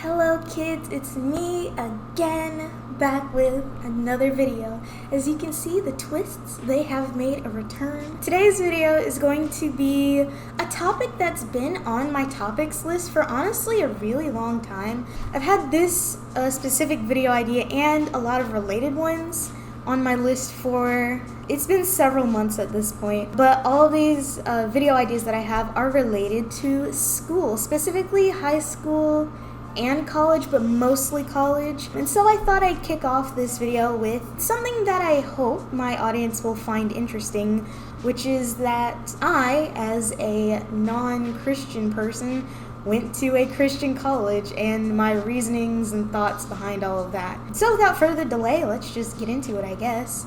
Hello kids, it's me again, back with another video. As you can see, the twists, they have made a return. Today's video is going to be a topic that's been on my topics list for honestly a really long time. I've had this specific video idea and a lot of related ones on my list for, it's been several months at this point, but all of these video ideas that I have are related to school, specifically high school and college, but mostly college. And so I thought I'd kick off this video with something that I hope my audience will find interesting, which is that I, as a non-Christian person, went to a Christian college and my reasonings and thoughts behind all of that. So without further delay, let's just get into it, I guess.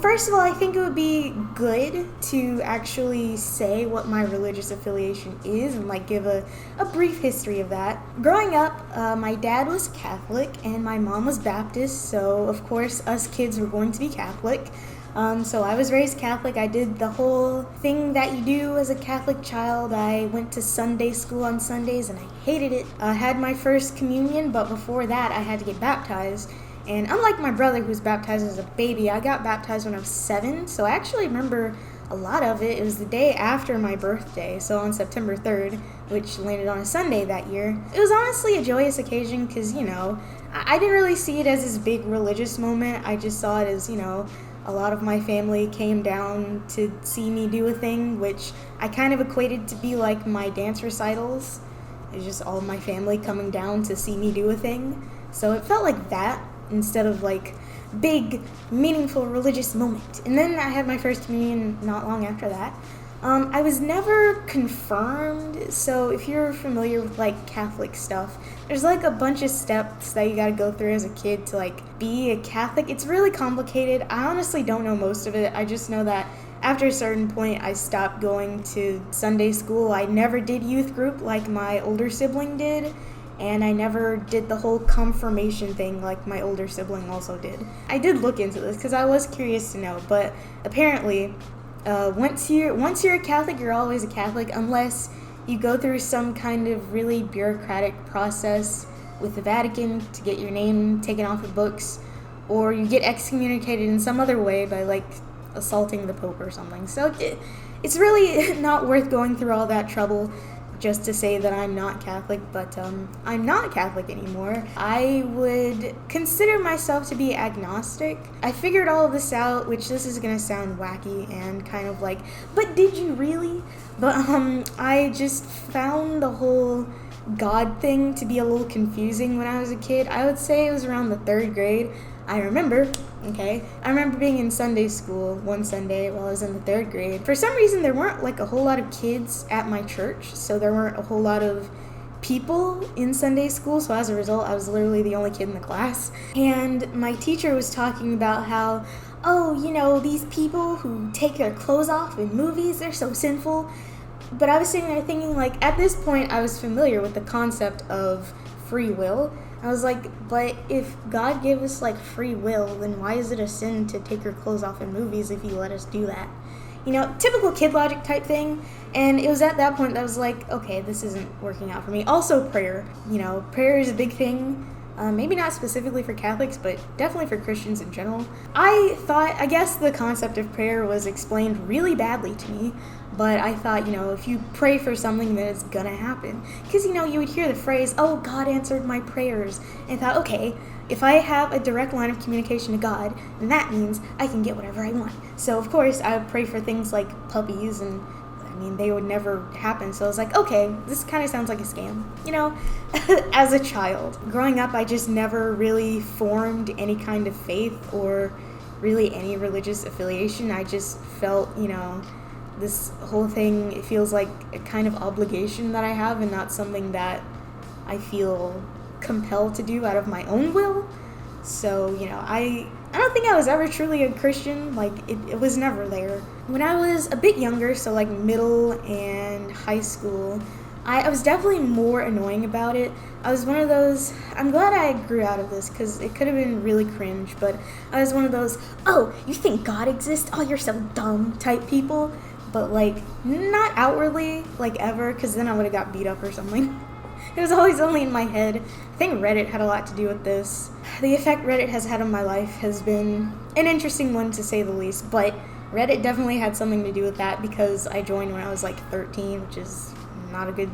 First of all, I think it would be good to actually say what my religious affiliation is and give a brief history of that. Growing up, my dad was Catholic and my mom was Baptist, so of course us kids were going to be Catholic. So I was raised Catholic. I did the whole thing that you do as a Catholic child. I went to Sunday school on Sundays and I hated it. I had my first communion, but before that I had to get baptized. And unlike my brother who was baptized as a baby, I got baptized when I was 7, so I actually remember a lot of it. It was the day after my birthday, so on September 3rd, which landed on a Sunday that year. It was honestly a joyous occasion because, I didn't really see it as this big religious moment. I just saw it as, a lot of my family came down to see me do a thing, which I kind of equated to be like my dance recitals. It's just all my family coming down to see me do a thing. So it felt like that, instead of big, meaningful religious moment. And then I had my first communion not long after that. I was never confirmed, so if you're familiar with Catholic stuff, there's a bunch of steps that you gotta go through as a kid to be a Catholic. It's really complicated. I honestly don't know most of it. I just know that after a certain point I stopped going to Sunday school. I never did youth group like my older sibling did. And I never did the whole confirmation thing like my older sibling also did. I did look into this because I was curious to know, but apparently once you're a Catholic, you're always a Catholic unless you go through some kind of really bureaucratic process with the Vatican to get your name taken off of books, or you get excommunicated in some other way by assaulting the Pope or something. So it's really not worth going through all that trouble just to say that I'm not Catholic, but I'm not Catholic anymore. I would consider myself to be agnostic. I figured all of this out, which this is gonna sound wacky and kind of but did you really? But I just found the whole God thing to be a little confusing when I was a kid. I would say it was around the 3rd grade. I remember being in Sunday school one Sunday while I was in the 3rd grade. For some reason, there weren't a whole lot of kids at my church, so there weren't a whole lot of people in Sunday school, so as a result, I was literally the only kid in the class. And my teacher was talking about how, these people who take their clothes off in movies, they're so sinful. But I was sitting there thinking, at this point, I was familiar with the concept of free will. I was but if God gave us free will, then why is it a sin to take our clothes off in movies if He let us do that? Typical kid logic type thing. And it was at that point that I was okay, this isn't working out for me. Also prayer. Prayer is a big thing. Maybe not specifically for Catholics, but definitely for Christians in general. I guess the concept of prayer was explained really badly to me, but I thought, if you pray for something, then it's gonna happen. Because, you would hear the phrase, oh, God answered my prayers. And I thought, okay, if I have a direct line of communication to God, then that means I can get whatever I want. So, of course, I would pray for things like puppies, and they would never happen. So I was okay, this kind of sounds like a scam. As a child. Growing up, I just never really formed any kind of faith or really any religious affiliation. I just felt, this whole thing, it feels like a kind of obligation that I have and not something that I feel compelled to do out of my own will. So, I don't think I was ever truly a Christian. It was never there. When I was a bit younger, so middle and high school, I was definitely more annoying about it. I was one of those, I'm glad I grew out of this because it could have been really cringe, but I was one of those, oh, you think God exists? Oh, you're so dumb type people. But not outwardly, ever, because then I would have got beat up or something. It was always only in my head. I think Reddit had a lot to do with this. The effect Reddit has had on my life has been an interesting one, to say the least, but Reddit definitely had something to do with that because I joined when I was like 13, which is not a good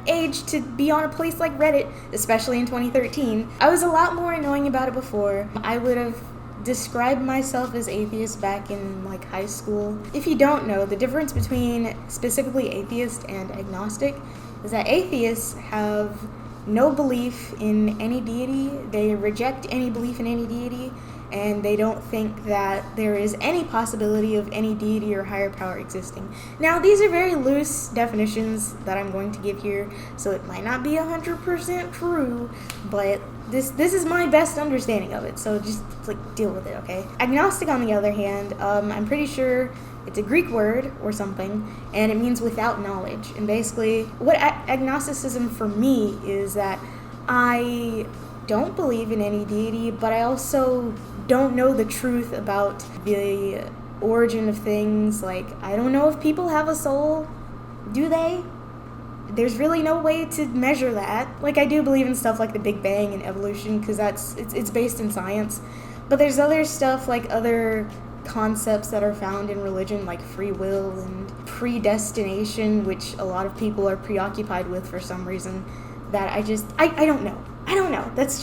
age to be on a place like Reddit, especially in 2013. I was a lot more annoying about it before. I would have described myself as atheist back in like high school. If you don't know, the difference between specifically atheist and agnostic is that atheists have no belief in any deity. They reject any belief in any deity, and they don't think that there is any possibility of any deity or higher power existing. Now, these are very loose definitions that I'm going to give here, so it might not be 100% true, but this is my best understanding of it, so just like deal with it, okay? Agnostic, on the other hand, I'm pretty sure it's a Greek word or something, and it means without knowledge. And basically, what agnosticism for me is that I don't believe in any deity, but I also don't know the truth about the origin of things. Like, I don't know if people have a soul. Do they? There's really no way to measure that. Like, I do believe in stuff like the Big Bang and evolution because it's based in science. But there's other stuff, like other concepts that are found in religion, like free will and predestination, which a lot of people are preoccupied with for some reason, that I don't know. I don't know. That's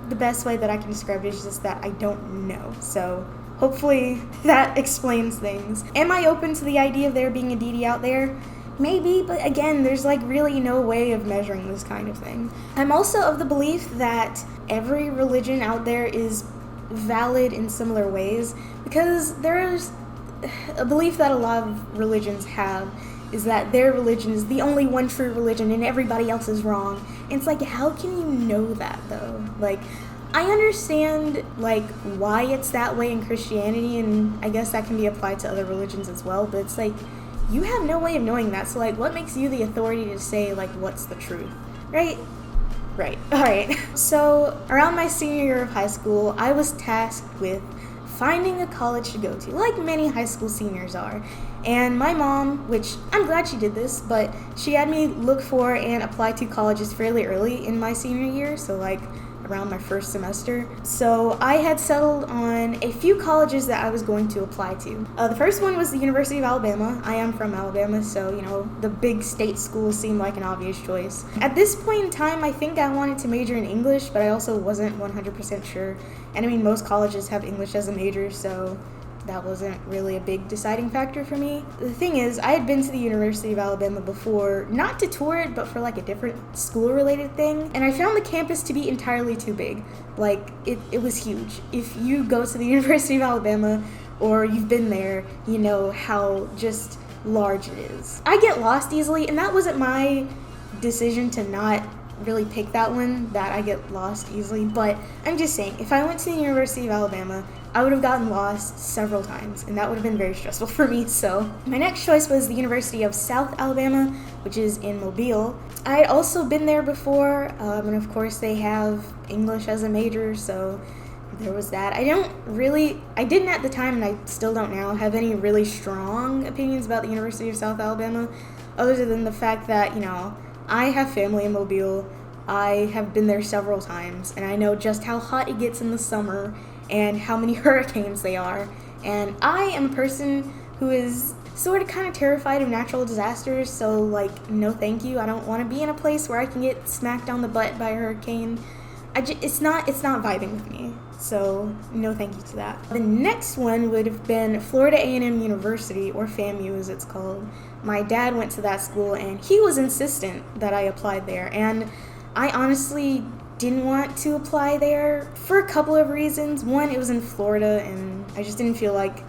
the best way that I can describe it, is just that I don't know. So hopefully that explains things. Am I open to the idea of there being a deity out there? Maybe, but again, there's like really no way of measuring this kind of thing. I'm also of the belief that every religion out there is valid in similar ways, because there's a belief that a lot of religions have is that their religion is the only one true religion and everybody else is wrong. And it's like, how can you know that though? Like, I understand like why it's that way in Christianity, and I guess that can be applied to other religions as well, but it's like, you have no way of knowing that. So like, what makes you the authority to say like what's the truth, right? Right. Alright. So around my senior year of high school, I was tasked with finding a college to go to, like many high school seniors are. And my mom, which I'm glad she did this, but she had me look for and apply to colleges fairly early in my senior year, so like around my first semester. So I had settled on a few colleges that I was going to apply to. The first one was the University of Alabama. I am from Alabama, so, you know, the big state schools seemed like an obvious choice. At this point in time, I think I wanted to major in English, but I also wasn't 100% sure. And I mean, most colleges have English as a major, so that wasn't really a big deciding factor for me. The thing is, I had been to the University of Alabama before, not to tour it, but for like a different school-related thing, and I found the campus to be entirely too big. Like, it was huge. If you go to the University of Alabama, or you've been there, you know how just large it is. I get lost easily, and that wasn't my decision to not really pick that one, that I get lost easily, but I'm just saying, if I went to the University of Alabama, I would have gotten lost several times, and that would have been very stressful for me. So my next choice was the University of South Alabama, which is in Mobile. I had also been there before, and of course they have English as a major, so there was that. I didn't at the time, and I still don't now, have any really strong opinions about the University of South Alabama, other than the fact that, you know, I have family in Mobile. I have been there several times, and I know just how hot it gets in the summer and how many hurricanes they are. And I am a person who is sort of kind of terrified of natural disasters, so like, no thank you. I don't want to be in a place where I can get smacked on the butt by a hurricane. It's not vibing with me, so no thank you to that. The next one would have been Florida A&M University, or FAMU as it's called. My dad went to that school, and he was insistent that I applied there, and I honestly didn't want to apply there for a couple of reasons. One, it was in Florida, and I just didn't feel like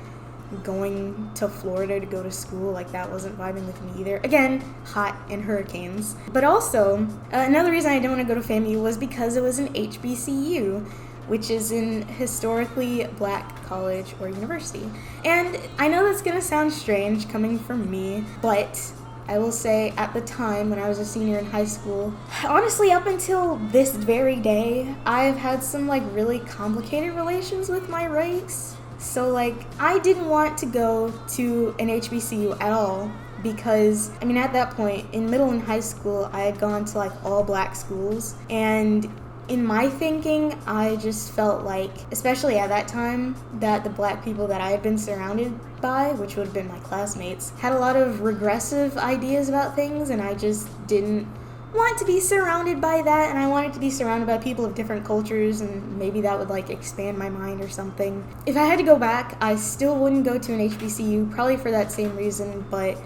going to Florida to go to school. Like, that wasn't vibing with me either. Again, hot and hurricanes. But also, another reason I didn't want to go to FAMU was because it was an HBCU, which is an historically black college or university. And I know that's gonna sound strange coming from me, but I will say at the time when I was a senior in high school, honestly up until this very day, I've had some like really complicated relations with my race. So like, I didn't want to go to an HBCU at all, because, I mean, at that point, in middle and high school, I had gone to like all black schools, and in my thinking, I just felt like, especially at that time, that the black people that I had been surrounded by, which would have been my classmates, had a lot of regressive ideas about things, and I just didn't want to be surrounded by that, and I wanted to be surrounded by people of different cultures, and maybe that would like expand my mind or something. If I had to go back, I still wouldn't go to an HBCU, probably for that same reason, but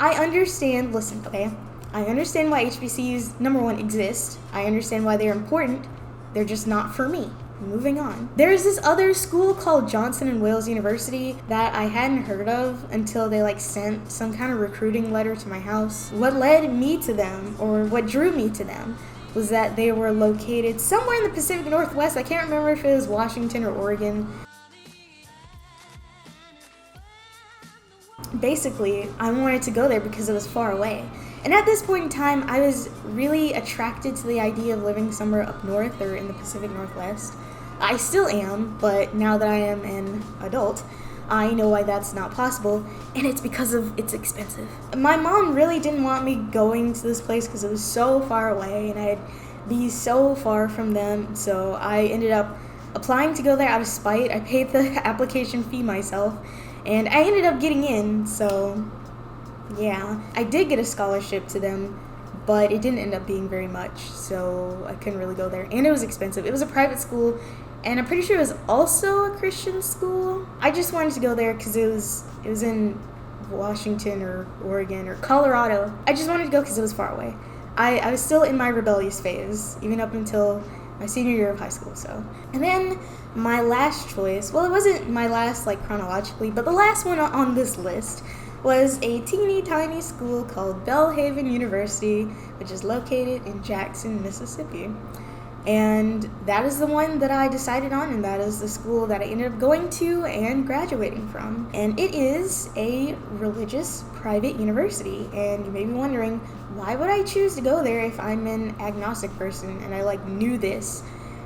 I understand, listen, okay? I understand why HBCUs, number one, exist. I understand why they're important. They're just not for me. Moving on. There's this other school called Johnson and Wales University that I hadn't heard of until they like sent some kind of recruiting letter to my house. What led me to them, or what drew me to them, was that they were located somewhere in the Pacific Northwest. I can't remember if it was Washington or Oregon. Basically, I wanted to go there because it was far away. And at this point in time, I was really attracted to the idea of living somewhere up north or in the Pacific Northwest. I still am, but now that I am an adult, I know why that's not possible, and it's because it's expensive. My mom really didn't want me going to this place because it was so far away, and I'd be so far from them, so I ended up applying to go there out of spite. I paid the application fee myself, and I ended up getting in, so yeah. I did get a scholarship to them, but it didn't end up being very much, so I couldn't really go there. And it was expensive. It was a private school, and I'm pretty sure it was also a Christian school. I just wanted to go there because it was in Washington or Oregon or Colorado. I just wanted to go because it was far away. I was still in my rebellious phase, even up until my senior year of high school, so. And then my last choice, well, it wasn't my last, like, chronologically, but the last one on this list was a teeny tiny school called Belhaven University, which is located in Jackson, Mississippi. And that is the one that I decided on, and that is the school that I ended up going to and graduating from. And it is a religious private university, and you may be wondering, why would I choose to go there if I'm an agnostic person? And I knew this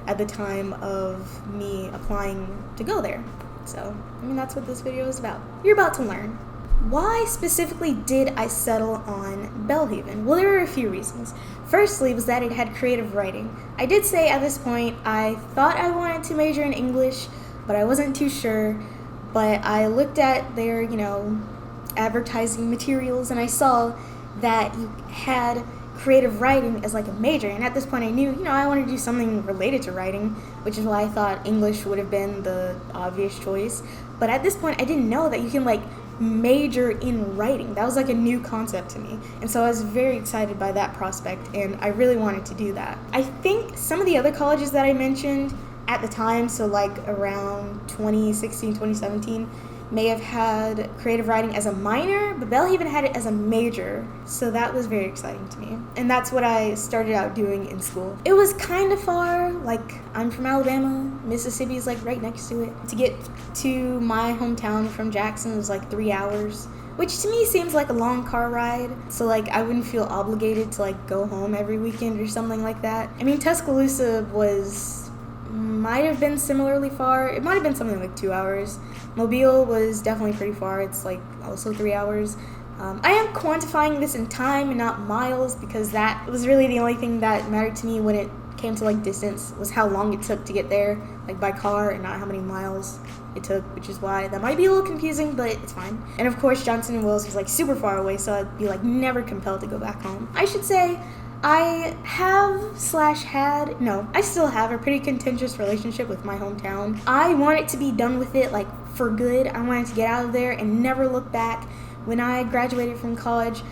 at the time of me applying to go there. So, I mean, that's what this video is about. You're about to learn. Why specifically did I settle on Belhaven? Well, there were a few reasons. Firstly was that it had creative writing. I did say at this point I thought I wanted to major in English, but I wasn't too sure. But I looked at their, advertising materials, and I saw that you had creative writing as a major. And at this point I knew, I wanted to do something related to writing, which is why I thought English would have been the obvious choice. But at this point I didn't know that you can major in writing. That was a new concept to me, and so I was very excited by that prospect, and I really wanted to do that. I think some of the other colleges that I mentioned at the time, so around 2016, 2017, may have had creative writing as a minor, but Belhaven had it as a major, so that was very exciting to me, and that's what I started out doing in school. It was kind of far. I'm from Alabama, Mississippi is right next to it. To get to my hometown from Jackson was 3 hours, which to me seems like a long car ride, so I wouldn't feel obligated to go home every weekend or something like that. I mean, Tuscaloosa might have been similarly far. It might have been something like 2 hours. Mobile was definitely pretty far. It's also 3 hours. I am quantifying this in time and not miles, because that was really the only thing that mattered to me when it came to distance, was how long it took to get there, by car, and not how many miles it took, which is why that might be a little confusing, but it's fine. And of course Johnson and Wales was super far away, so I'd be never compelled to go back home. I should say I still have a pretty contentious relationship with my hometown. I wanted to be done with it for good. I wanted to get out of there and never look back. When I graduated from college,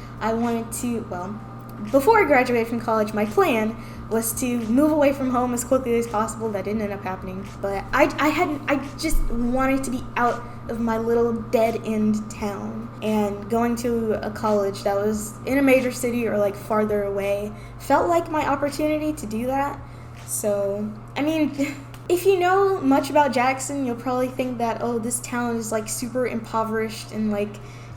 before I graduated from college, my plan was to move away from home as quickly as possible. That didn't end up happening, but I just wanted to be out of my little dead-end town, and going to a college that was in a major city or farther away felt like my opportunity to do that. So, I mean, if you know much about Jackson, you'll probably think that, oh, this town is super impoverished and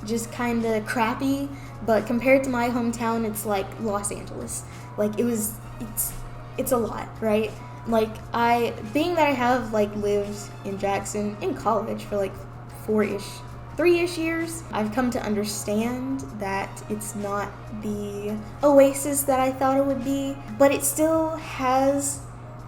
just kind of crappy, but compared to my hometown, it's like Los Angeles. It's a lot, right? Being that I have lived in Jackson in college for 4-ish 3-ish years, I've come to understand that it's not the oasis that I thought it would be, but it still has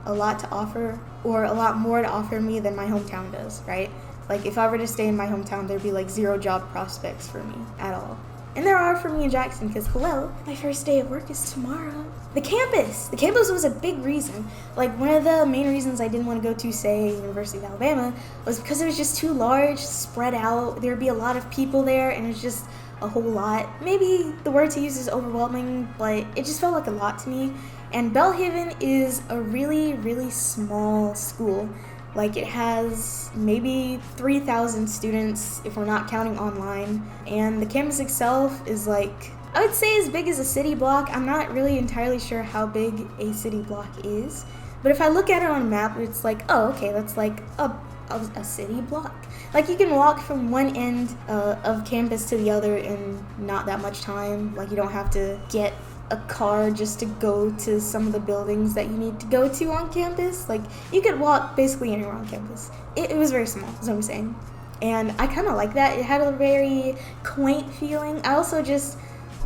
a lot to offer, or a lot more to offer me than my hometown does, right? Like, if I were to stay in my hometown, there'd be like 0 job prospects for me at all. And there are for me in Jackson, because hello, my first day of work is tomorrow. The campus was a big reason. Like, one of the main reasons I didn't want to go to, say, University of Alabama was because it was just too large, spread out. There'd be a lot of people there, and it's just a whole lot. Maybe the word to use is overwhelming, but it just felt like a lot to me. And Belhaven is a really, really small school. Like, it has maybe 3,000 students if we're not counting online. And the campus itself is like, I would say as big as a city block. I'm not really entirely sure how big a city block is. But if I look at it on a map, it's like, oh, okay, that's like a city block. Like, you can walk from one end of campus to the other in not that much time. Like, you don't have to get a car just to go to some of the buildings that you need to go to on campus. Like, you could walk basically anywhere on campus. It was very small, is what I'm saying. And I kind of like that. It had a very quaint feeling. I also just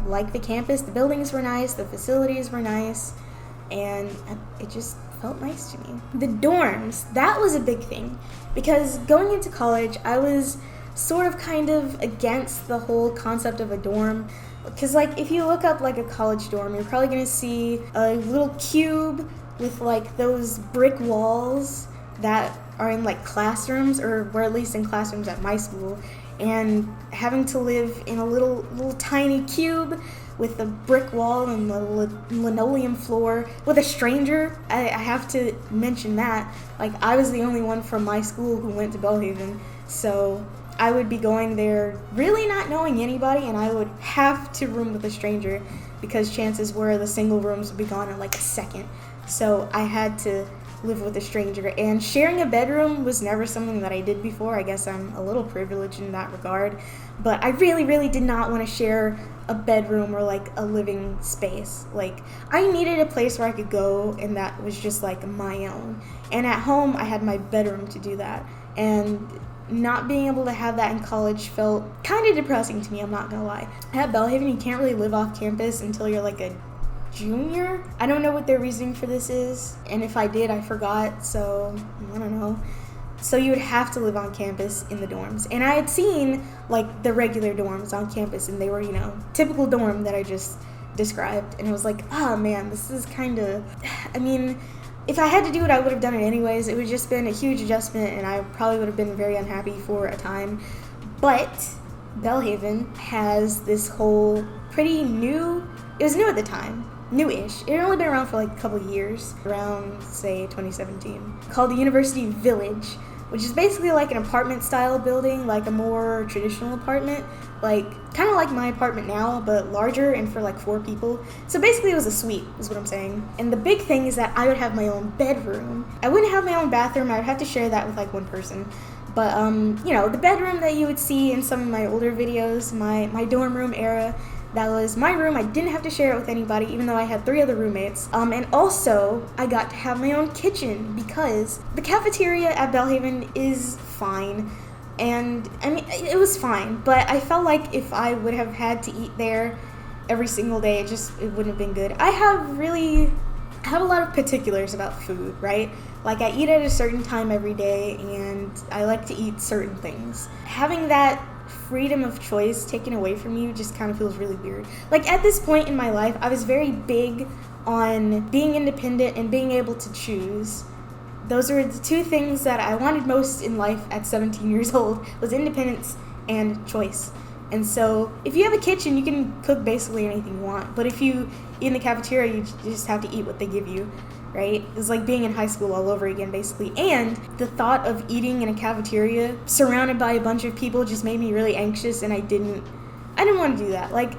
like the campus. The buildings were nice, the facilities were nice, and it just felt nice to me. The dorms, that was a big thing, because going into college, I was sort of kind of against the whole concept of a dorm. Because, like, if you look up, like, a college dorm, you're probably going to see a little cube with, like, those brick walls that are in, like, classrooms, or were at least in classrooms at my school, and having to live in a little tiny cube with a brick wall and a linoleum floor with a stranger. I have to mention that. Like, I was the only one from my school who went to Belhaven, so I would be going there really not knowing anybody, and I would have to room with a stranger because chances were the single rooms would be gone in like a second. So I had to live with a stranger, and sharing a bedroom was never something that I did before. I guess I'm a little privileged in that regard, but I really did not want to share a bedroom or like a living space. Like, I needed a place where I could go and that was just like my own. And at home I had my bedroom to do that, and not being able to have that in college felt kind of depressing to me, I'm not gonna lie. At Belhaven, you can't really live off campus until you're like a junior. I don't know what their reasoning for this is, and if I did, I forgot, so I don't know. So you would have to live on campus in the dorms. And I had seen like the regular dorms on campus, and they were, you know, typical dorm that I just described, and I was like, oh man, this is kind of, I mean, if I had to do it, I would have done it anyways. It would have just been a huge adjustment, and I probably would have been very unhappy for a time. But Belhaven has this whole pretty new, it was new at the time, new-ish. It had only been around for like a couple of years, around, say, 2017, called the University Village, which is basically like an apartment-style building, like a more traditional apartment, like kind of like my apartment now, but larger and for like 4 people. So basically it was a suite, is what I'm saying. And the big thing is that I would have my own bedroom. I wouldn't have my own bathroom. I would have to share that with like one person. But, you know, the bedroom that you would see in some of my older videos, my dorm room era, that was my room. I didn't have to share it with anybody, even though I had 3 other roommates. And also, I got to have my own kitchen, because the cafeteria at Belhaven is fine. And, I mean, it was fine, but I felt like if I would have had to eat there every single day, it wouldn't have been good. I have a lot of particulars about food, right? Like, I eat at a certain time every day, and I like to eat certain things. Having that freedom of choice taken away from you just kind of feels really weird. Like, at this point in my life, I was very big on being independent and being able to choose. Those were the 2 things that I wanted most in life at 17 years old, was independence and choice. And so if you have a kitchen, you can cook basically anything you want. But if you eat in the cafeteria, you just have to eat what they give you, right? It's like being in high school all over again, basically. And the thought of eating in a cafeteria surrounded by a bunch of people just made me really anxious, and I didn't want to do that. Like,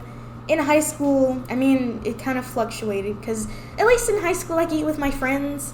in high school, I mean, it kind of fluctuated, because at least in high school, I could eat with my friends.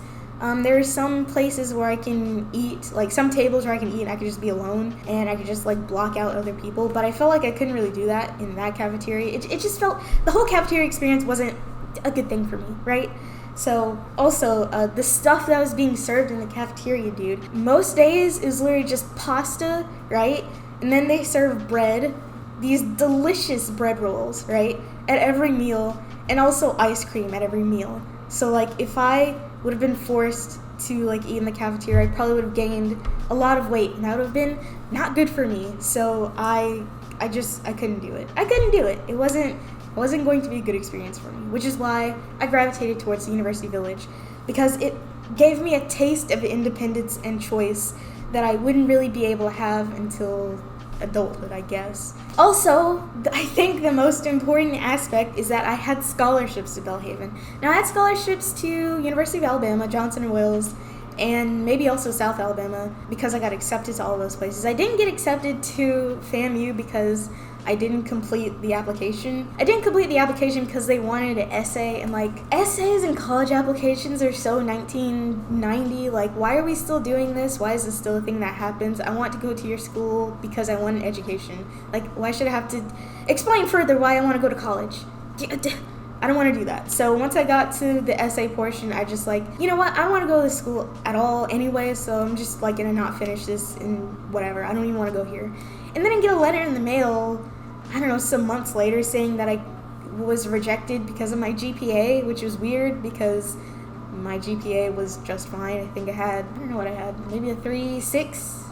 There are some places where I can eat, like some tables where I can eat and I could just be alone, and I could just like block out other people, but I felt like I couldn't really do that in that cafeteria. It just felt, the whole cafeteria experience wasn't a good thing for me, right? So also, the stuff that was being served in the cafeteria, dude, most days it was literally just pasta, right? And then they serve bread, these delicious bread rolls, right, at every meal, and also ice cream at every meal. So like if I would have been forced to like eat in the cafeteria, I probably would have gained a lot of weight, and that would have been not good for me. So I couldn't do it. It wasn't going to be a good experience for me, which is why I gravitated towards the University Village, because it gave me a taste of independence and choice that I wouldn't really be able to have until adulthood, I guess. Also, I think the most important aspect is that I had scholarships to Belhaven. Now, I had scholarships to University of Alabama, Johnson & Wales, and maybe also South Alabama, because I got accepted to all those places. I didn't get accepted to FAMU because I didn't complete the application. I didn't complete the application because they wanted an essay, and like, essays and college applications are so 1990. Like, why are we still doing this? Why is this still a thing that happens? I want to go to your school because I want an education. Like, why should I have to explain further why I want to go to college? I don't want to do that. So once I got to the essay portion, I just like, you know what? I don't want to go to school at all anyway, so I'm just like gonna not finish this and whatever. I don't even want to go here. And then I get a letter in the mail, I don't know, some months later saying that I was rejected because of my GPA, which was weird because my GPA was just fine. I think I don't know what I had, maybe a 3.6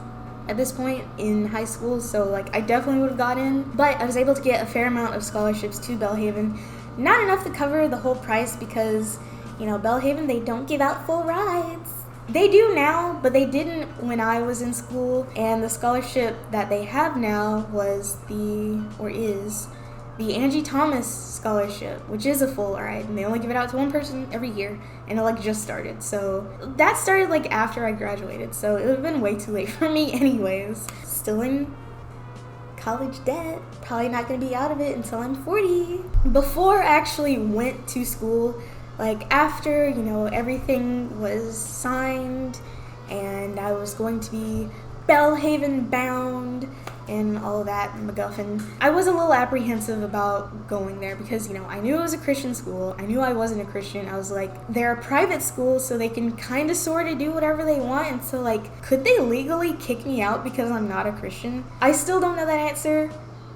at this point in high school, so like I definitely would have got in. But I was able to get a fair amount of scholarships to Belhaven. Not enough to cover the whole price because, you know, Belhaven, they don't give out full rides. They do now, but they didn't when I was in school. And the scholarship that they have now is the Angie Thomas Scholarship, which is a full ride, and they only give it out to one person every year, and it like just started. So that started like after I graduated, so it would have been way too late for me anyways. Still in college debt, probably not gonna be out of it until I'm 40. Before I actually went to school, like after, you know, everything was signed and I was going to be Belhaven bound and all of that MacGuffin, I was a little apprehensive about going there because, you know, I knew it was a Christian school. I knew I wasn't a Christian. I was like, they're a private school, so they can kind of sort of do whatever they want. And so, like, could they legally kick me out because I'm not a Christian? I still don't know that answer.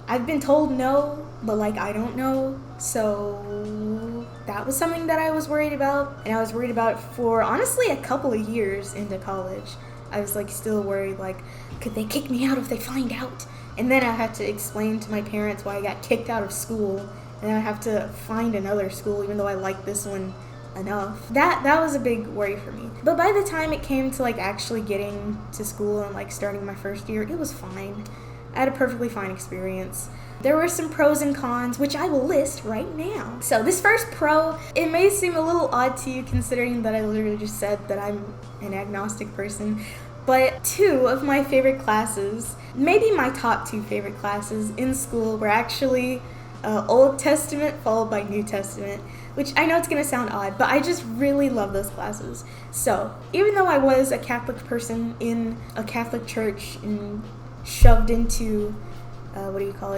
I've been told no, but, like, I don't know. So that was something that I was worried about. And I was worried about for, honestly, a couple of years into college. I was like still worried, like, could they kick me out if they find out? And then I had to explain to my parents why I got kicked out of school, and then I have to find another school even though I like this one enough. That was a big worry for me. But by the time it came to like actually getting to school and like starting my first year, it was fine. I had a perfectly fine experience. There were some pros and cons, which I will list right now. So this first pro, it may seem a little odd to you considering that I literally just said that I'm an agnostic person, but two of my favorite classes, maybe my top two favorite classes in school, were actually Old Testament followed by New Testament, which I know it's going to sound odd, but I just really love those classes. So even though I was a Catholic person in a Catholic church and shoved into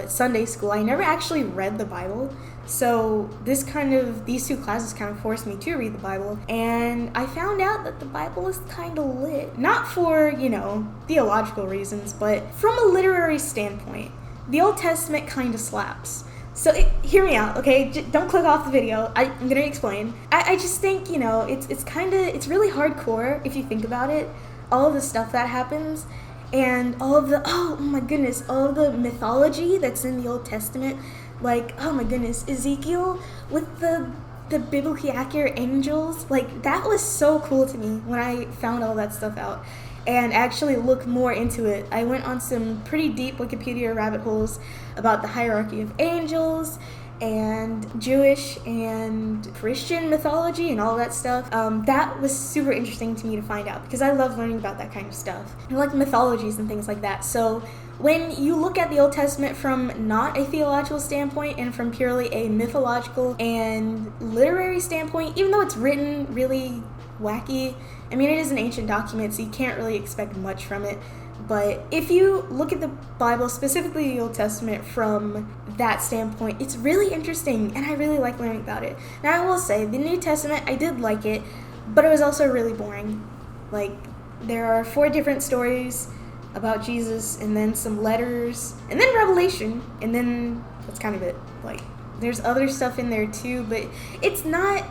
Sunday school, I never actually read the Bible. So these two classes kind of forced me to read the Bible, and I found out that the Bible is kind of lit. Not for, you know, theological reasons, but from a literary standpoint, the Old Testament kind of slaps. So hear me out, okay? Don't click off the video. I'm gonna explain. I just think, you know, it's really hardcore if you think about it. All of the stuff that happens, and all of the, oh my goodness, all of the mythology that's in the Old Testament. Like, oh my goodness, Ezekiel with the biblically accurate angels. Like, that was so cool to me when I found all that stuff out and actually looked more into it. I went on some pretty deep Wikipedia rabbit holes about the hierarchy of angels and Jewish and Christian mythology and all that stuff. That was super interesting to me to find out because I love learning about that kind of stuff. I like mythologies and things like that. So when you look at the Old Testament from not a theological standpoint and from purely a mythological and literary standpoint, even though it's written really wacky, I mean, it is an ancient document, so you can't really expect much from it. But if you look at the Bible, specifically the Old Testament, from that standpoint, it's really interesting, and I really like learning about it. Now, I will say, the New Testament, I did like it, but it was also really boring. Like, there are 4 different stories about Jesus, and then some letters, and then Revelation, and then that's kind of it. Like, there's other stuff in there too, but it's not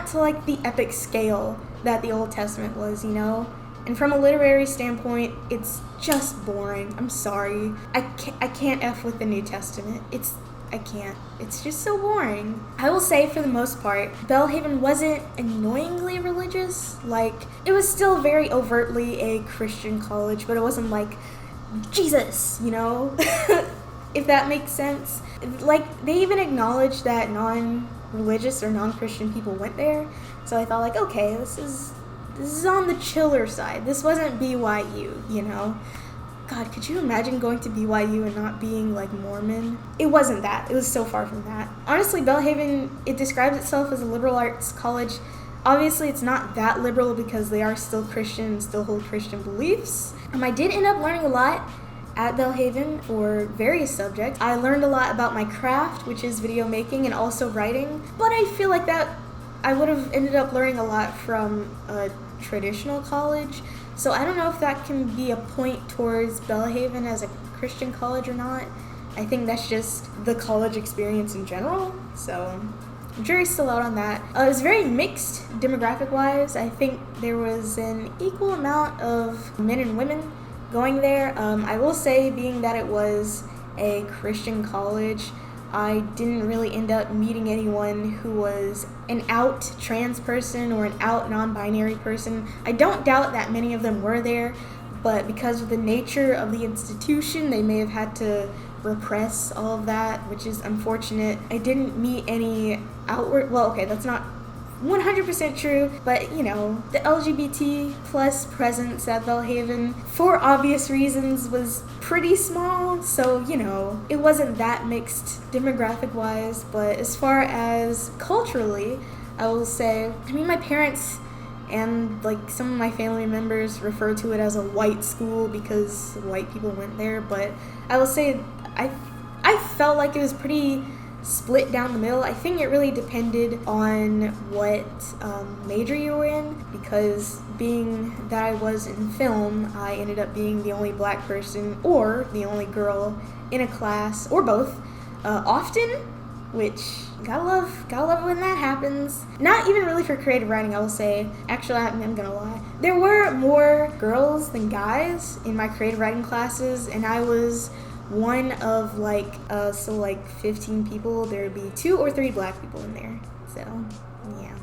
to like the epic scale that the Old Testament was, you know? And from a literary standpoint, it's just boring. I'm sorry. I can't F with the New Testament. I can't. It's just so boring. I will say, for the most part, Belhaven wasn't annoyingly religious. Like, it was still very overtly a Christian college, but it wasn't like Jesus, you know? If that makes sense. Like, they even acknowledged that non-religious or non-Christian people went there. So I thought, like, okay, this is on the chiller side. This wasn't BYU, you know? God, could you imagine going to BYU and not being, like, Mormon? It wasn't that. It was so far from that. Honestly, Belhaven, it describes itself as a liberal arts college. Obviously, it's not that liberal because they are still Christian and still hold Christian beliefs. I did end up learning a lot at Belhaven for various subjects. I learned a lot about my craft, which is video making and also writing, but I feel like that I would have ended up learning a lot from a traditional college. So I don't know if that can be a point towards Belhaven as a Christian college or not. I think that's just the college experience in general. So jury's still out on that. It was very mixed demographic-wise. I think there was an equal amount of men and women going there. I will say, being that it was a Christian college, I didn't really end up meeting anyone who was an out trans person or an out non-binary person. I don't doubt that many of them were there, but because of the nature of the institution, they may have had to repress all of that, which is unfortunate. I didn't meet any that's not 100% true, but you know, the LGBT plus presence at Belhaven, for obvious reasons, was pretty small, so you know, it wasn't that mixed demographic wise. But as far as culturally, I will say, my parents and like some of my family members refer to it as a white school because white people went there, but I will say I felt like it was pretty split down the middle. I think it really depended on what major you were in, because being that I was in film, I ended up being the only black person or the only girl in a class, or both, often, which gotta love when that happens. Not even really for creative writing, I will say. Actually, I'm gonna lie. There were more girls than guys in my creative writing classes, and I was one of like 15 people. There would be 2 or 3 black people in there. So yeah,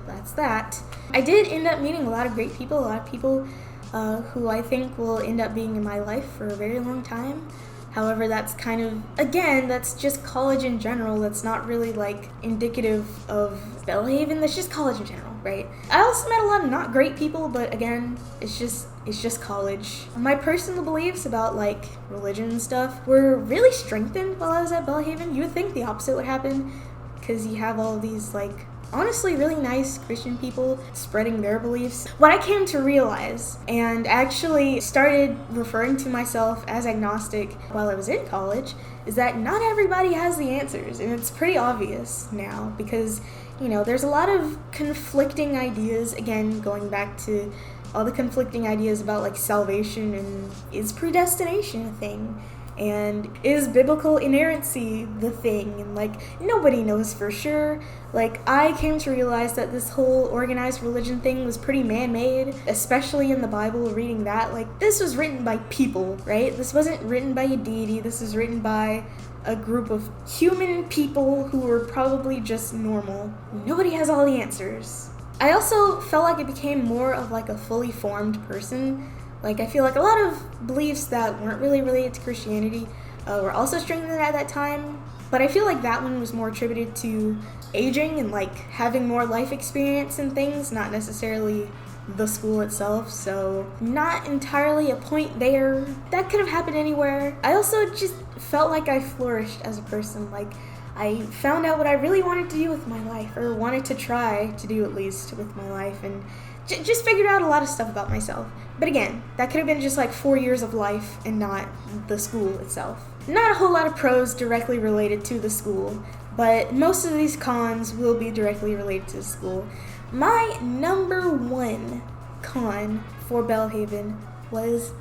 that's that. I did end up meeting a lot of great people, a lot of people who I think will end up being in my life for a very long time. However, that's kind of, again, that's just college in general. That's not really like indicative of Belhaven. That's just college in general, right? I also met a lot of not great people, but again, it's just college. My personal beliefs about like religion and stuff were really strengthened while I was at Belhaven. You would think the opposite would happen, because you have all these like honestly really nice Christian people spreading their beliefs. What I came to realize, and actually started referring to myself as agnostic while I was in college, is that not everybody has the answers, and it's pretty obvious now, because you know, there's a lot of conflicting ideas, again going back to all the conflicting ideas about like salvation, and is predestination a thing, and is biblical inerrancy the thing, and like nobody knows for sure. Like, I came to realize that this whole organized religion thing was pretty man-made, especially in the Bible. Reading that, like, this was written by people, right? This wasn't written by a deity. This was written by a group of human people who were probably just normal. Nobody has all the answers. I also felt like it became more of like a fully formed person. Like, I feel like a lot of beliefs that weren't really related to Christianity were also strengthened at that time, but I feel like that one was more attributed to aging and like having more life experience and things, not necessarily the school itself. So not entirely a point there. That could have happened anywhere. I also just felt like I flourished as a person. Like, I found out what I really wanted to do with my life, or wanted to try to do at least with my life, and just figured out a lot of stuff about myself. But again, that could have been just like 4 years of life and not the school itself. Not a whole lot of pros directly related to the school, but most of these cons will be directly related to the school. My number one con for Belhaven was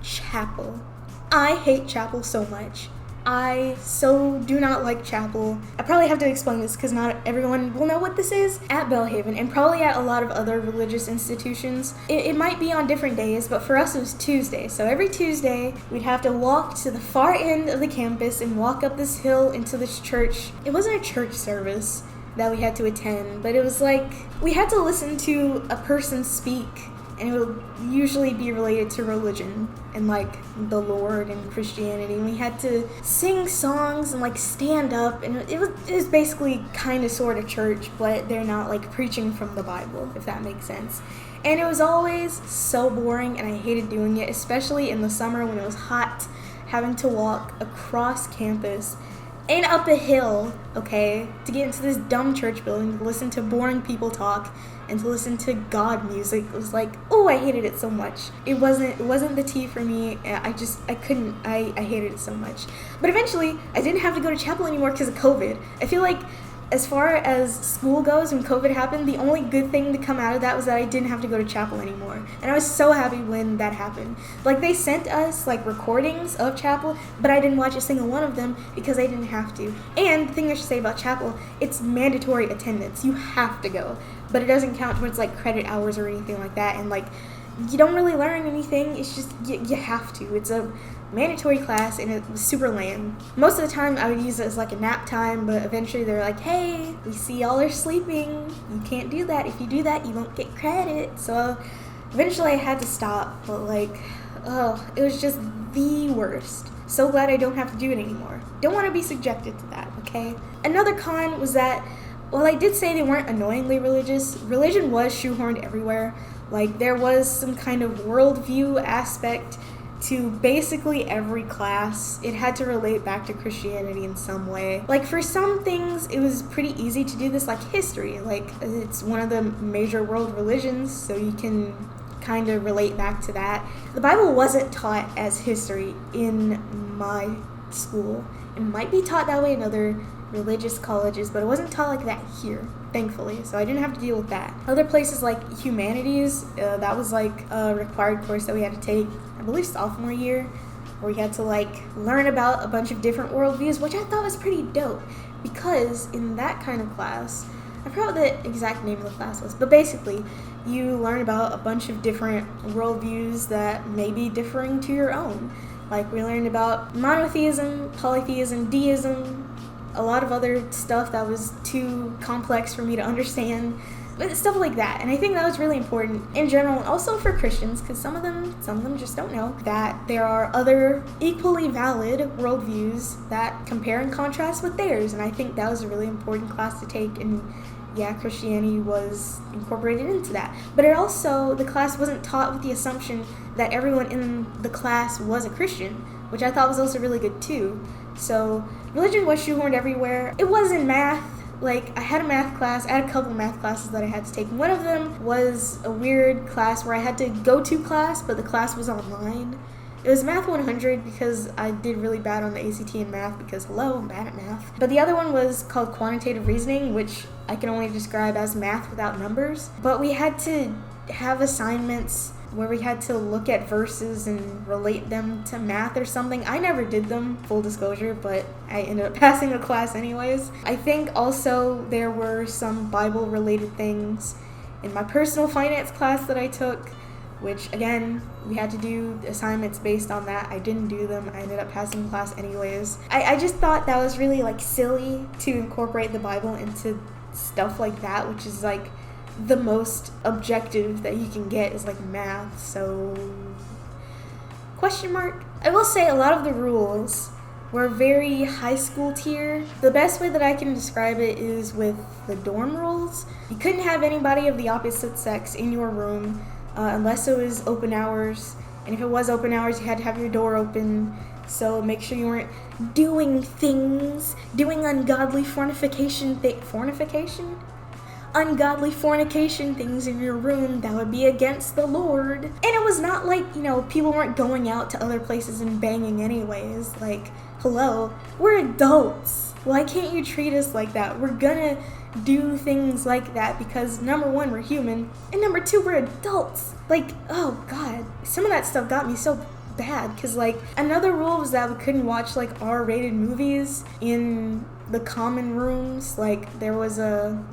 chapel. I hate chapel so much. I so do not like chapel. I probably have to explain this because not everyone will know what this is. At Belhaven, and probably at a lot of other religious institutions, it might be on different days, but for us it was Tuesday. So every Tuesday, we'd have to walk to the far end of the campus and walk up this hill into this church. It wasn't a church service that we had to attend, but it was like we had to listen to a person speak, and it would usually be related to religion and like the Lord and Christianity. And we had to sing songs and like stand up, and it was basically kind of sort of church, but they're not like preaching from the Bible, if that makes sense. And it was always so boring, and I hated doing it, especially in the summer when it was hot, having to walk across campus and up a hill, okay, to get into this dumb church building, to listen to boring people talk, and to listen to God music. It was like, oh, I hated it so much. It wasn't the tea for me. I hated it so much. But eventually, I didn't have to go to chapel anymore because of COVID. I feel like as far as school goes, when COVID happened, the only good thing to come out of that was that I didn't have to go to chapel anymore. And I was so happy when that happened. Like, they sent us, like, recordings of chapel, but I didn't watch a single one of them because I didn't have to. And the thing I should say about chapel, it's mandatory attendance. You have to go. But it doesn't count towards, like, credit hours or anything like that. And, like, you don't really learn anything. It's just, you have to. It's a mandatory class, and it was super lame. Most of the time I would use it as like a nap time, but eventually they're like, hey, we see y'all are sleeping, you can't do that. If you do that, you won't get credit. So eventually I had to stop, but like, oh, it was just the worst. So glad I don't have to do it anymore. Don't want to be subjected to that, okay? Another con was that, while I did say they weren't annoyingly religious, religion was shoehorned everywhere. Like, there was some kind of worldview aspect to basically every class. It had to relate back to Christianity in some way. Like, for some things, it was pretty easy to do this, like history. Like, it's one of the major world religions, so you can kind of relate back to that. The Bible wasn't taught as history in my school. It might be taught that way in other religious colleges, but it wasn't taught like that here, thankfully, so I didn't have to deal with that. Other places like humanities, that was like a required course that we had to take, I believe sophomore year, where we had to like learn about a bunch of different worldviews, which I thought was pretty dope, because in that kind of class, I forgot what the exact name of the class was, but basically you learn about a bunch of different worldviews that may be differing to your own. Like, we learned about monotheism, polytheism, deism, a lot of other stuff that was too complex for me to understand, but stuff like that. And I think that was really important in general, and also for Christians, because some of them just don't know that there are other equally valid worldviews that compare and contrast with theirs. And I think that was a really important class to take, and yeah, Christianity was incorporated into that. But it also, the class wasn't taught with the assumption that everyone in the class was a Christian, which I thought was also really good too. So religion was shoehorned everywhere. It was in math. Like, I had a math class. I had a couple math classes that I had to take. One of them was a weird class where I had to go to class, but the class was online. It was Math 100 because I did really bad on the ACT in math because, hello, I'm bad at math. But the other one was called quantitative reasoning, which I can only describe as math without numbers. But we had to have assignments where we had to look at verses and relate them to math or something. I never did them, full disclosure, but I ended up passing the class anyways. I think also there were some Bible-related things in my personal finance class that I took, which, again, we had to do assignments based on that. I didn't do them. I ended up passing the class anyways. I just thought that was really, like, silly to incorporate the Bible into stuff like that, which is, like, the most objective that you can get is like math. So question mark. I will say a lot of the rules were very high school tier. The best way that I can describe it is with the dorm rules. You couldn't have anybody of the opposite sex in your room unless it was open hours, and if it was open hours you had to have your door open, so make sure you weren't doing ungodly fornication things in your room that would be against the Lord. And it was not like, people weren't going out to other places and banging anyways. Like, hello, we're adults. Why can't you treat us like that? We're gonna do things like that because, number one, we're human, and number two, we're adults. Like, oh God, some of that stuff got me so bad, because like another rule was that we couldn't watch like R-rated movies in the common rooms. Like there was a,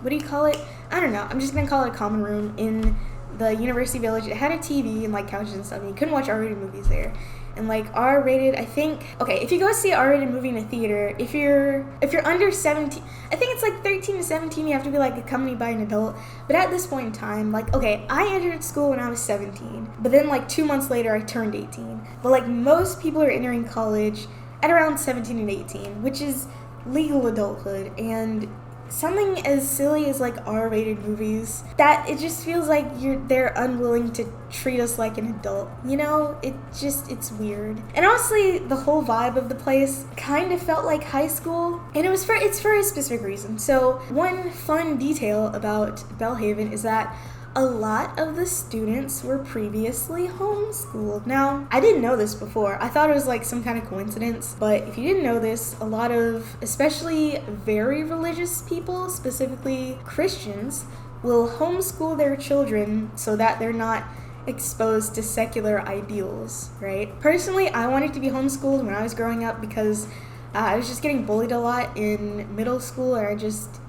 what do you call it? I don't know. I'm just gonna call it a common room in the university village. It had a TV and like couches and stuff, and you couldn't watch R-rated movies there. And like R-rated, I think, okay, if you go see an R-rated movie in a theater, if you're under 17, I think it's like 13 to 17, you have to be like accompanied by an adult. But at this point in time, like, okay, I entered school when I was 17, but then like 2 months later I turned 18. But like most people are entering college at around 17 and 18, which is legal adulthood. And something as silly as like R-rated movies, that it just feels like they're unwilling to treat us like an adult, you know? It's weird. And honestly, the whole vibe of the place kind of felt like high school, and it's for a specific reason. So one fun detail about Belhaven is that a lot of the students were previously homeschooled. Now, I didn't know this before. I thought it was like some kind of coincidence, but if you didn't know this, a lot of, especially very religious people, specifically Christians, will homeschool their children so that they're not exposed to secular ideals, right? Personally, I wanted to be homeschooled when I was growing up because I was just getting bullied a lot in middle school, and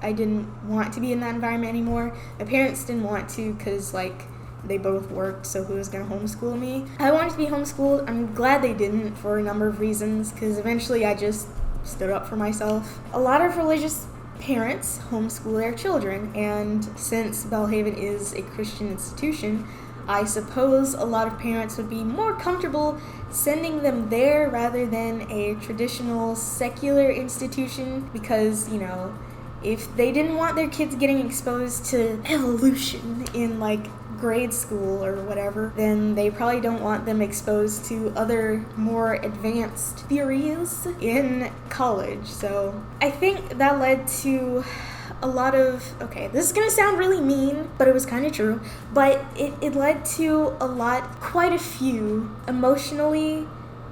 I didn't want to be in that environment anymore. My parents didn't want to because, like, they both worked, so who was going to homeschool me? I wanted to be homeschooled. I'm glad they didn't for a number of reasons, because eventually I just stood up for myself. A lot of religious parents homeschool their children, and since Belhaven is a Christian institution, I suppose a lot of parents would be more comfortable sending them there rather than a traditional secular institution, because, you know, if they didn't want their kids getting exposed to evolution in like grade school or whatever, then they probably don't want them exposed to other more advanced theories in college. So I think that led to a lot of, okay, this is gonna sound really mean, but it was kind of true, but it led to quite a few emotionally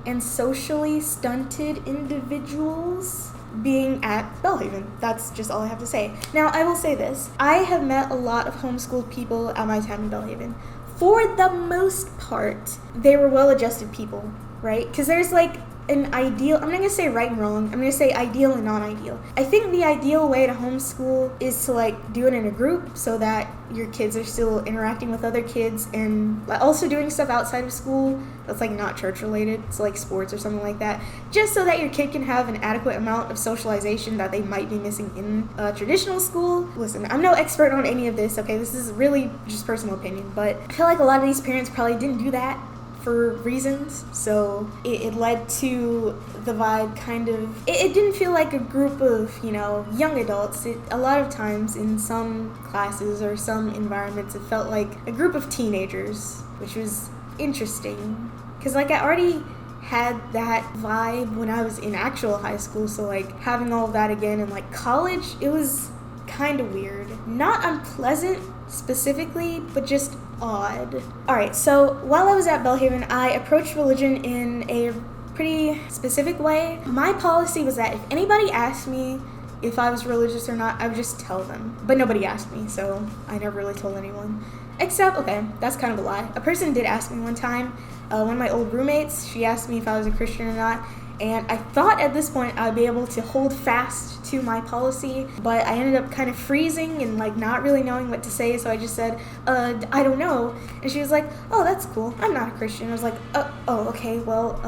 and socially stunted individuals being at Belhaven. That's just all I have to say. Now, I will say this. I have met a lot of homeschooled people at my time in Belhaven. For the most part, they were well-adjusted people, right? Because there's like an ideal, I'm not going to say right and wrong, I'm going to say ideal and non-ideal. I think the ideal way to homeschool is to like do it in a group so that your kids are still interacting with other kids and also doing stuff outside of school that's like not church related, so like sports or something like that, just so that your kid can have an adequate amount of socialization that they might be missing in traditional school. Listen, I'm no expert on any of this, okay? This is really just personal opinion, but I feel like a lot of these parents probably didn't do that for reasons, so it led to the vibe kind of, it didn't feel like a group of, you know, young adults. A lot of times in some classes or some environments it felt like a group of teenagers, which was interesting because like I already had that vibe when I was in actual high school, so like having all of that again in like college, it was kind of weird. Not unpleasant specifically, but just odd. Alright, so while I was at Belhaven, I approached religion in a pretty specific way. My policy was that if anybody asked me if I was religious or not, I would just tell them. But nobody asked me, so I never really told anyone. Except, okay, that's kind of a lie. A person did ask me one time, one of my old roommates, she asked me if I was a Christian or not, and I thought at this point I'd be able to hold fast to my policy, but I ended up kind of freezing and like not really knowing what to say, so I just said, I don't know. And she was like, oh, that's cool, I'm not a Christian. I was like, oh, okay, well,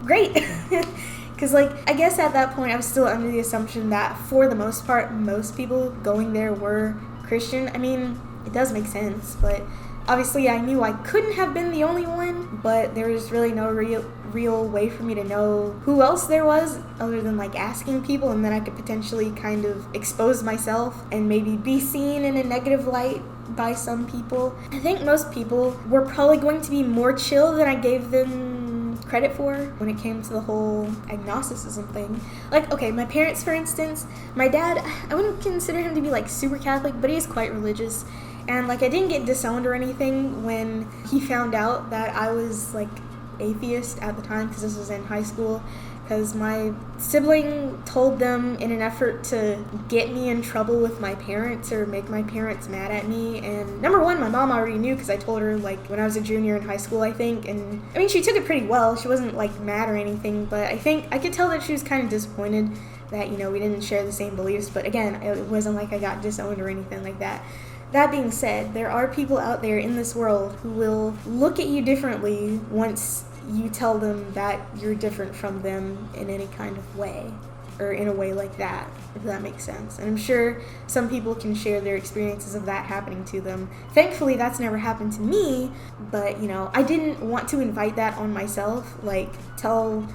great. Because like, I guess at that point I was still under the assumption that for the most part, most people going there were Christian. I mean, it does make sense, but obviously I knew I couldn't have been the only one, but there was really no real way for me to know who else there was other than like asking people, and then I could potentially kind of expose myself and maybe be seen in a negative light by some people. I think most people were probably going to be more chill than I gave them credit for when it came to the whole agnosticism thing. Like, okay, my parents, for instance, my dad, I wouldn't consider him to be like super Catholic, but he is quite religious. And like, I didn't get disowned or anything when he found out that I was like atheist at the time, because this was in high school, because my sibling told them in an effort to get me in trouble with my parents or make my parents mad at me. And number one, my mom already knew because I told her like when I was a junior in high school, I think. And I mean, she took it pretty well. She wasn't like mad or anything, but I think I could tell that she was kind of disappointed that, you know, we didn't share the same beliefs. But again, it wasn't like I got disowned or anything like that. That being said, there are people out there in this world who will look at you differently once you tell them that you're different from them in any kind of way, or in a way like that, if that makes sense. And I'm sure some people can share their experiences of that happening to them. Thankfully, that's never happened to me, but, you know, I didn't want to invite that on myself, like tell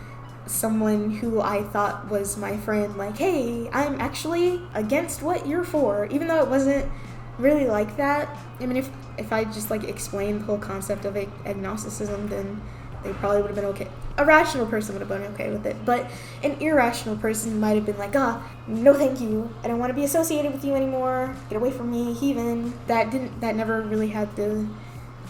someone who I thought was my friend, like, hey, I'm actually against what you're for, even though it wasn't really like that. I mean, if I just like explained the whole concept of agnosticism, then they probably would have been okay. A rational person would have been okay with it, but an irrational person might have been like, no thank you, I don't want to be associated with you anymore, get away from me, heathen. That never really had the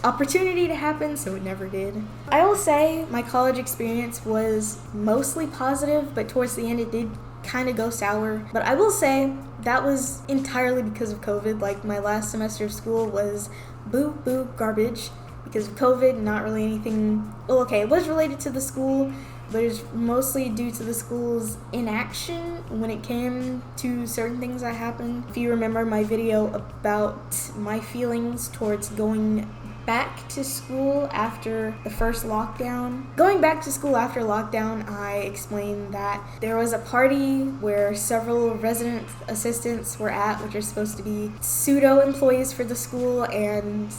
opportunity to happen, so it never did. I will say my college experience was mostly positive, but towards the end it did kind of go sour. But I will say that was entirely because of COVID. Like, my last semester of school was boo garbage because of COVID, not really anything. Well, okay, it was related to the school, but it was mostly due to the school's inaction when it came to certain things that happened. If you remember my video about my feelings towards going back to school after the first lockdown. Going back to school after lockdown, I explained that there was a party where several resident assistants were at, which are supposed to be pseudo-employees for the school, and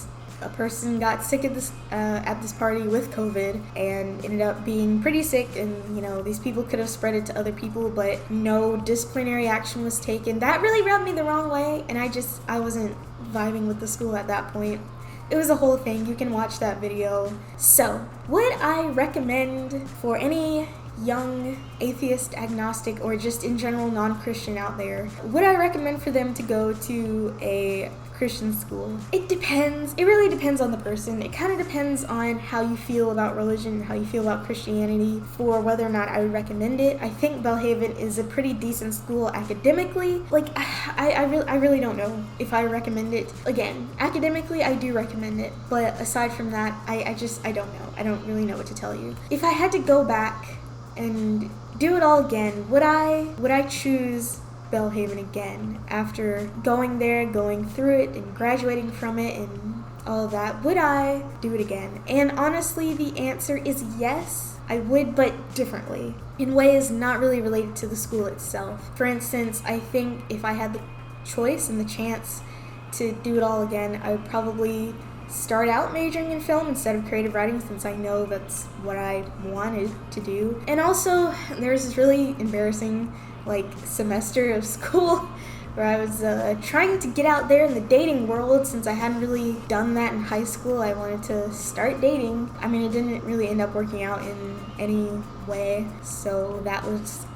a person got sick at this party with COVID and ended up being pretty sick, and, you know, these people could have spread it to other people, but no disciplinary action was taken. That really rubbed me the wrong way, and I wasn't vibing with the school at that point. It was a whole thing. You can watch that video. So, would I recommend for any young atheist, agnostic, or just in general non-Christian out there, would I recommend for them to go to a Christian school? It depends. It really depends on the person. It kind of depends on how you feel about religion, how you feel about Christianity, for whether or not I would recommend it. I think Belhaven is a pretty decent school academically. Like, I really don't know if I recommend it. Again, academically, I do recommend it, but aside from that, I don't know. I don't really know what to tell you. If I had to go back and do it all again, would I choose Belhaven again after going there, going through it, and graduating from it, and all of that? Would I do it again? And honestly, the answer is yes, I would, but differently, in ways not really related to the school itself. For instance, I think if I had the choice and the chance to do it all again, I would probably start out majoring in film instead of creative writing, since I know that's what I wanted to do. And also, there's this really embarrassing semester of school where I was trying to get out there in the dating world, since I hadn't really done that in high school. I wanted to start dating. I mean, it didn't really end up working out in any way, so that was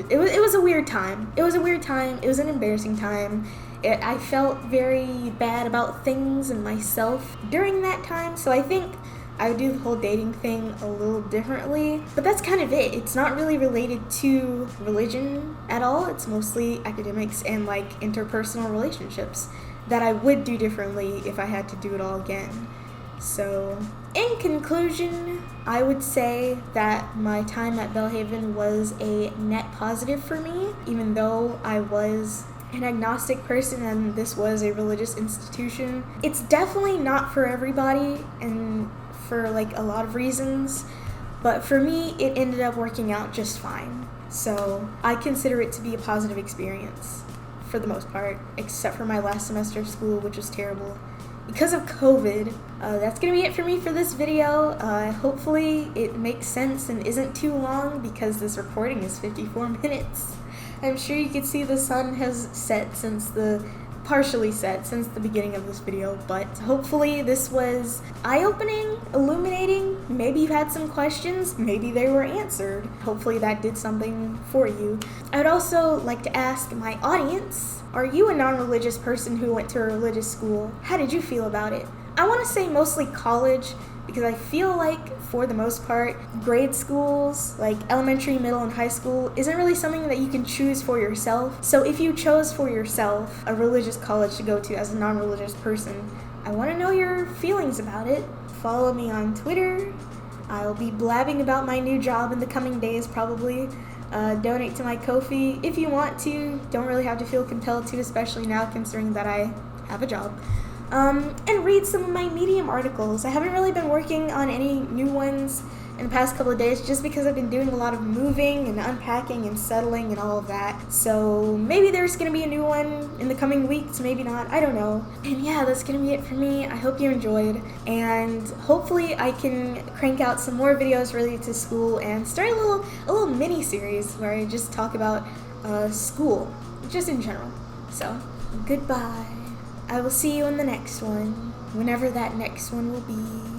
it was a weird time. It was a weird time. It was an embarrassing time. I felt very bad about things and myself during that time, so I think I would do the whole dating thing a little differently. But that's kind of it. It's not really related to religion at all. It's mostly academics and interpersonal relationships that I would do differently if I had to do it all again. So, in conclusion, I would say that my time at Belhaven was a net positive for me, even though I was an agnostic person and this was a religious institution. It's definitely not for everybody, and for a lot of reasons, but for me it ended up working out just fine. So I consider it to be a positive experience for the most part, except for my last semester of school, which was terrible because of COVID. That's gonna be it for me for this video. Hopefully it makes sense and isn't too long, because this recording is 54 minutes. I'm sure you can see the sun has partially set since the beginning of this video, but hopefully this was eye-opening, illuminating. Maybe you had some questions, maybe they were answered. Hopefully that did something for you. I would also like to ask my audience, are you a non-religious person who went to a religious school? How did you feel about it? I want to say mostly college, because I feel like, for the most part, grade schools, like elementary, middle, and high school, isn't really something that you can choose for yourself. So if you chose for yourself a religious college to go to as a non-religious person, I want to know your feelings about it. Follow me on Twitter. I'll be blabbing about my new job in the coming days, probably. Donate to my Ko-fi if you want to. Don't really have to feel compelled to, especially now considering that I have a job. And read some of my Medium articles. I haven't really been working on any new ones in the past couple of days just because I've been doing a lot of moving and unpacking and settling and all of that. So maybe there's going to be a new one in the coming weeks, maybe not, I don't know. And yeah, that's going to be it for me. I hope you enjoyed, and hopefully I can crank out some more videos related to school and start a little mini series where I just talk about school, just in general. So, goodbye. I will see you in the next one, whenever that next one will be.